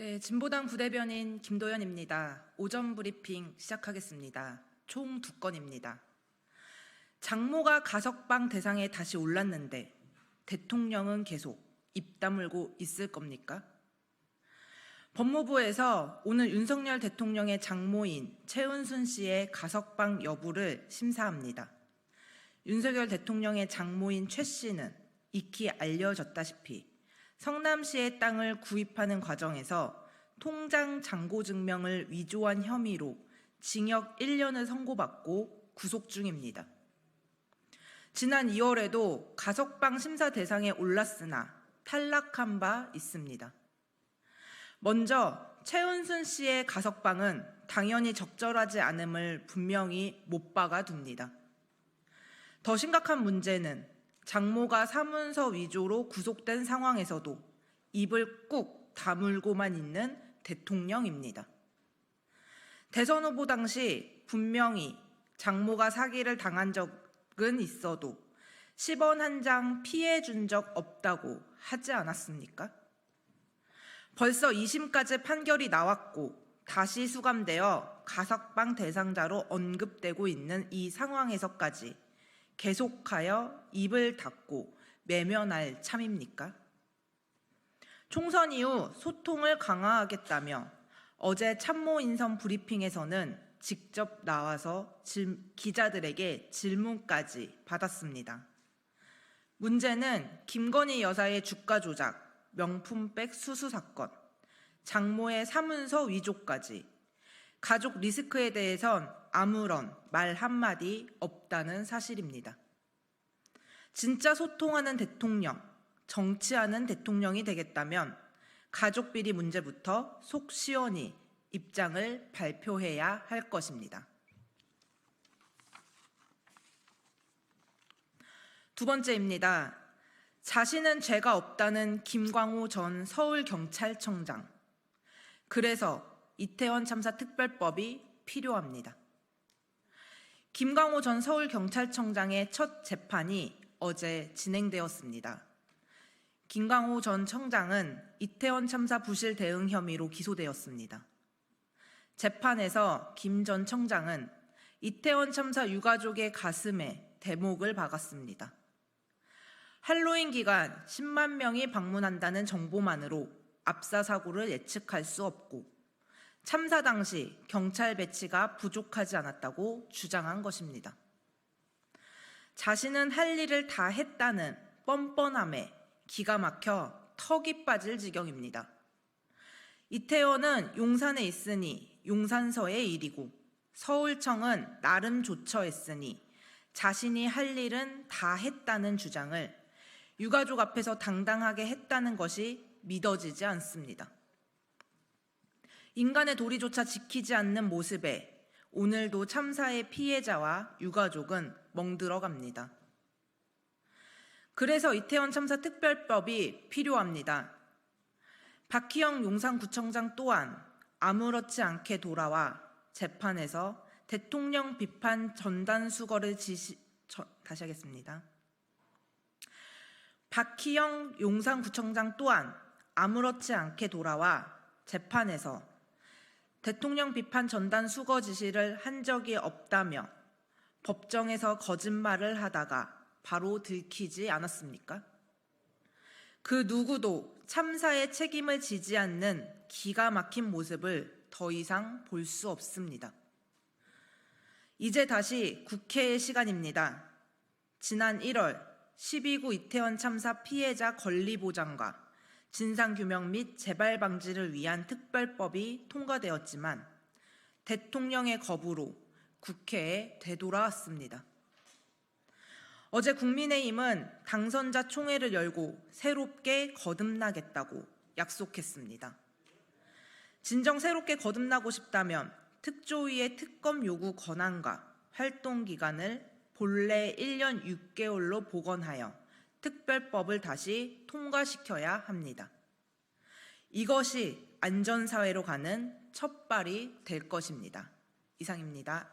네, 진보당 부대변인 김도연입니다. 오전 브리핑 시작하겠습니다. 총 2건입니다. 장모가 가석방 대상에 다시 올랐는데 대통령은 계속 입 다물고 있을 겁니까? 법무부에서 오늘 윤석열 대통령의 장모인 최은순 씨의 가석방 여부를 심사합니다. 윤석열 대통령의 장모인 최 씨는 익히 알려졌다시피 성남시의 땅을 구입하는 과정에서 통장 잔고 증명을 위조한 혐의로 징역 1년을 선고받고 구속 중입니다. 지난 2월에도 가석방 심사 대상에 올랐으나 탈락한 바 있습니다. 먼저 최은순 씨의 가석방은 당연히 적절하지 않음을 분명히 못 박아 둡니다. 더 심각한 문제는 장모가 사문서 위조로 구속된 상황에서도 입을 꾹 다물고만 있는 대통령입니다. 대선 후보 당시 분명히 장모가 사기를 당한 적은 있어도 10원 한 장 피해 준 적 없다고 하지 않았습니까? 벌써 2심까지 판결이 나왔고 다시 수감되어 가석방 대상자로 언급되고 있는 이 상황에서까지 계속하여 입을 닫고 매면할 참입니까? 총선 이후 소통을 강화하겠다며 어제 참모 인선 브리핑에서는 직접 나와서 기자들에게 질문까지 받았습니다. 문제는 김건희 여사의 주가 조작, 명품백 수수 사건, 장모의 사문서 위조까지 가족 리스크에 대해선 아무런 말 한마디 없다는 사실입니다. 진짜 소통하는 대통령, 정치하는 대통령이 되겠다면 가족 비리 문제부터 속 시원히 입장을 발표해야 할 것입니다. 두 번째입니다. 자신은 죄가 없다는 김광호 전 서울경찰청장. 그래서 이태원 참사 특별법이 필요합니다. 김광호 전 서울경찰청장의 첫 재판이 어제 진행되었습니다. 김광호 전 청장은 이태원 참사 부실 대응 혐의로 기소되었습니다. 재판에서 김 전 청장은 이태원 참사 유가족의 가슴에 대목을 박았습니다. 할로윈 기간 10만 명이 방문한다는 정보만으로 압사 사고를 예측할 수 없고 참사 당시 경찰 배치가 부족하지 않았다고 주장한 것입니다. 자신은 할 일을 다 했다는 뻔뻔함에 기가 막혀 턱이 빠질 지경입니다. 이태원은 용산에 있으니 용산서의 일이고 서울청은 나름 조처했으니 자신이 할 일은 다 했다는 주장을 유가족 앞에서 당당하게 했다는 것이 믿어지지 않습니다. 인간의 도리조차 지키지 않는 모습에 오늘도 참사의 피해자와 유가족은 멍들어갑니다. 그래서 이태원 참사 특별법이 필요합니다. 박희영 용산구청장 또한 아무렇지 않게 돌아와 재판에서 대통령 비판 전단 수거를 다시 하겠습니다. 박희영 용산구청장 또한 아무렇지 않게 돌아와 재판에서 대통령 비판 전단 수거 지시를 한 적이 없다며 법정에서 거짓말을 하다가 바로 들키지 않았습니까? 그 누구도 참사의 책임을 지지 않는 기가 막힌 모습을 더 이상 볼 수 없습니다. 이제 다시 국회의 시간입니다. 지난 1월 12구 이태원 참사 피해자 권리 보장과 진상규명 및 재발 방지를 위한 특별법이 통과되었지만 대통령의 거부로 국회에 되돌아왔습니다. 어제 국민의힘은 당선자 총회를 열고 새롭게 거듭나겠다고 약속했습니다. 진정 새롭게 거듭나고 싶다면 특조위의 특검 요구 권한과 활동 기간을 본래 1년 6개월로 복원하여 특별법을 다시 통과시켜야 합니다. 이것이 안전사회로 가는 첫발이 될 것입니다. 이상입니다.